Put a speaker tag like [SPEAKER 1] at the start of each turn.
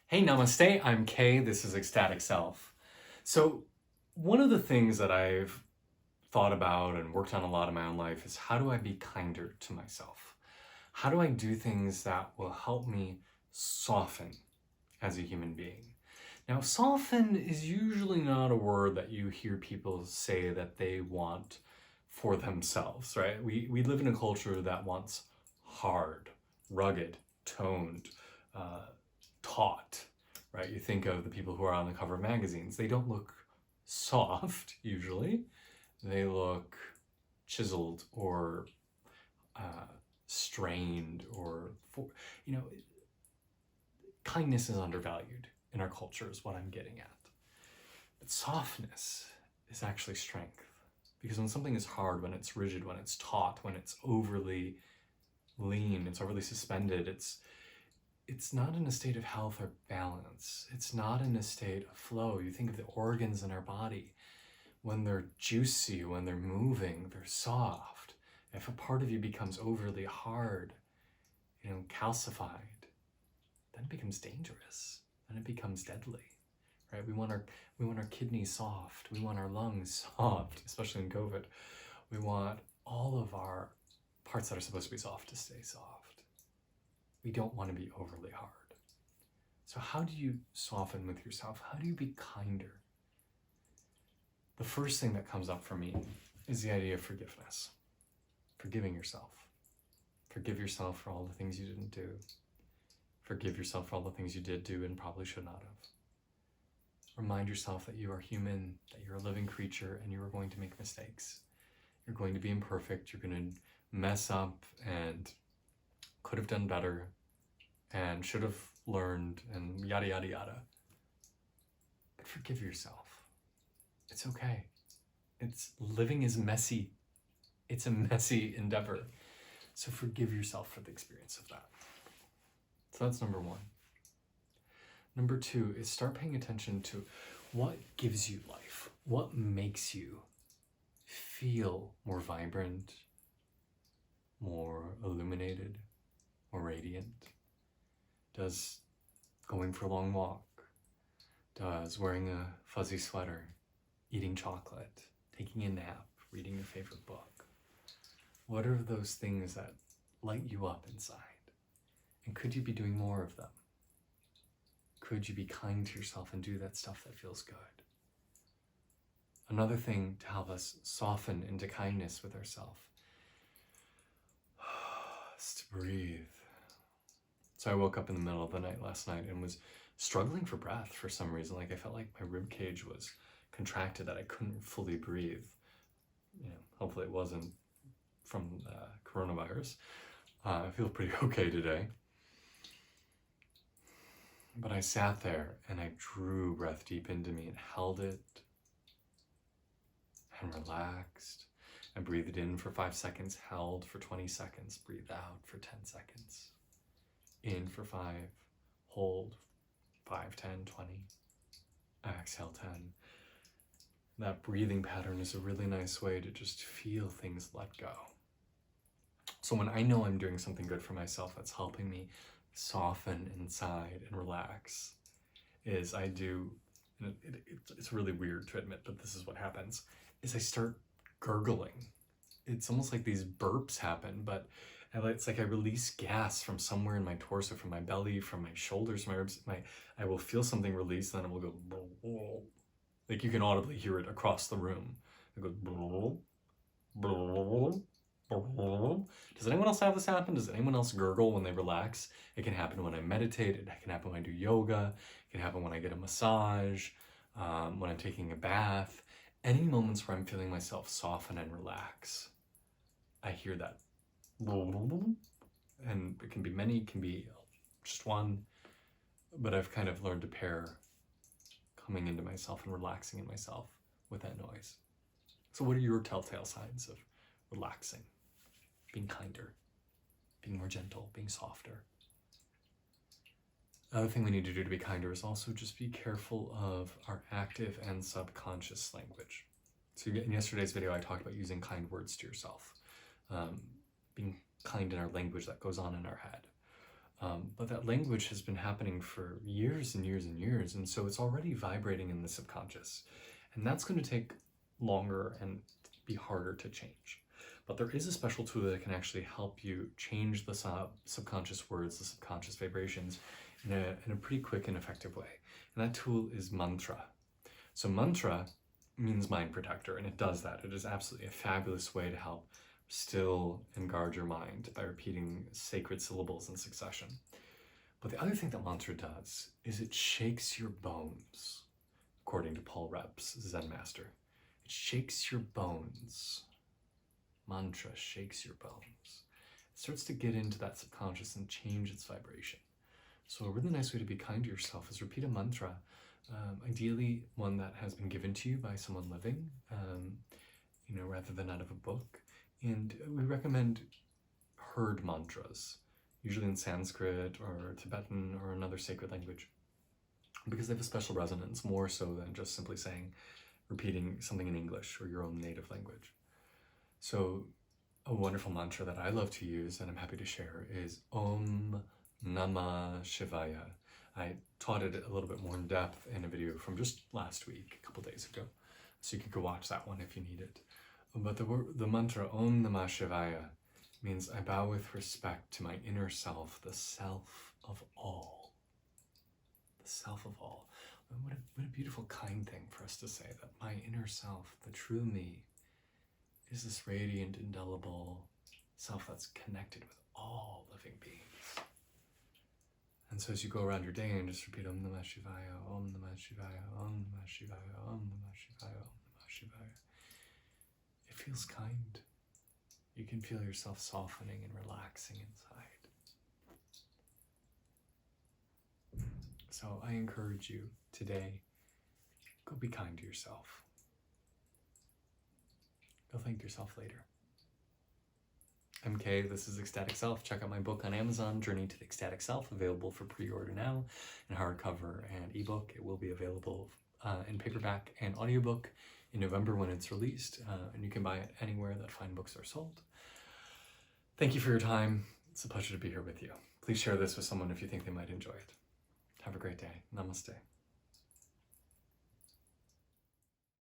[SPEAKER 1] Hey, namaste, I'm Kay, this is Ecstatic Self. So, one of the things that I've thought about and worked on a lot in my own life is how do I be kinder to myself? How do I do things that will help me soften as a human being? Now, soften is usually not a word that you hear people say that they want for themselves, right? We live in a culture that wants hard, rugged, toned, uh, taut, right? You think of the people who are on the cover of magazines. They don't look soft, usually. They look chiseled or uh, strained or, you know, kindness is undervalued in our culture is what I'm getting at. But softness is actually strength. Because when something is hard, when it's rigid, when it's taut, when it's overly lean, it's overly suspended, it's not in a state of health or balance. It's not in a state of flow. You think of the organs in our body. When they're juicy, when they're moving, they're soft. If a part of you becomes overly hard, calcified, then it becomes dangerous. Then it becomes deadly. Right? We want our kidneys soft. We want our lungs soft, especially in COVID. We want all of our parts that are supposed to be soft to stay soft. We don't want to be overly hard. So how do you soften with yourself? How do you be kinder? The first thing that comes up for me is the idea of forgiveness. Forgiving yourself. Forgive yourself for all the things you didn't do. Forgive yourself for all the things you did do and probably should not have. Remind yourself that you are human, that you're a living creature, and you are going to make mistakes. You're going to be imperfect. You're going to mess up and could have done better and should have learned and yada, yada, yada. But forgive yourself. It's okay. Living is messy. It's a messy endeavor. So forgive yourself for the experience of that. So that's number one. Number two is start paying attention to what gives you life. What makes you feel more vibrant, more illuminated, more radiant? Does going for a long walk? Does wearing a fuzzy sweater? Eating chocolate? Taking a nap? Reading your favorite book? What are those things that light you up inside? And could you be doing more of them? Could you be kind to yourself and do that stuff that feels good? Another thing to help us soften into kindness with ourselves is to breathe. So I woke up in the middle of the night last night and was struggling for breath for some reason. Like I felt like my rib cage was contracted, that I couldn't fully breathe. Hopefully it wasn't from coronavirus. I feel pretty okay today. But I sat there and I drew breath deep into me and held it and relaxed. I breathed in for 5 seconds, held for 20 seconds, breathed out for 10 seconds. In for 5, hold 5, 10, 20, exhale 10. That breathing pattern is a really nice way to just feel things let go. So when I know I'm doing something good for myself that's helping me soften inside and relax, is I do, it's really weird to admit, but this is what happens, is I start gurgling. It's almost like these burps happen, but it's like I release gas from somewhere in my torso, from my belly, from my shoulders, my ribs. I will feel something release, and then it will go, like you can audibly hear it across the room. It goes, does anyone else have this happen? Does anyone else gurgle when they relax? It can happen when I meditate. It can happen when I do yoga. It can happen when I get a massage, when I'm taking a bath. Any moments where I'm feeling myself soften and relax, I hear that. And it can be many, it can be just one, but I've kind of learned to pair coming into myself and relaxing in myself with that noise. So what are your telltale signs of relaxing, being kinder, being more gentle, being softer? Another thing we need to do to be kinder is also just be careful of our active and subconscious language. So in yesterday's video, I talked about using kind words to yourself, being kind in our language that goes on in our head. But that language has been happening for years and years and years, and so it's already vibrating in the subconscious. And that's going to take longer and be harder to change. But there is a special tool that can actually help you change the subconscious words, the subconscious vibrations in a pretty quick and effective way. And that tool is mantra. So mantra means mind protector, and it does that. It is absolutely a fabulous way to help still and guard your mind by repeating sacred syllables in succession. But the other thing that mantra does is it shakes your bones, according to Paul Reps, Zen master. It shakes your bones. Mantra shakes your bones. It starts to get into that subconscious and change its vibration. So a really nice way to be kind to yourself is repeat a mantra, ideally one that has been given to you by someone living, rather than out of a book. And we recommend heard mantras, usually in Sanskrit or Tibetan or another sacred language, because they have a special resonance, more so than just simply repeating something in English or your own native language. So a wonderful mantra that I love to use and I'm happy to share is Om Namah Shivaya. I taught it a little bit more in depth in a video from just last week, a couple days ago. So you can go watch that one if you need it. But the mantra Om Namah Shivaya means I bow with respect to my inner self, the self of all. The self of all. And what a beautiful, kind thing for us to say, that my inner self, the true me, is this radiant, indelible self that's connected with all living beings. And so as you go around your day and just repeat Om Namah Shivaya, Om Namah Shivaya, Om Namah Shivaya, Om Namah Shivaya, Om Namah Shivaya, it feels kind. You can feel yourself softening and relaxing inside. So I encourage you today, go be kind to yourself. Go thank yourself later. MK, this is Ecstatic Self. Check out my book on Amazon, Journey to the Ecstatic Self, available for pre-order now in hardcover and ebook. It will be available in paperback and audiobook in November when it's released, and you can buy it anywhere that fine books are sold. Thank you for your time. It's a pleasure to be here with you. Please share this with someone if you think they might enjoy it. Have a great day. Namaste.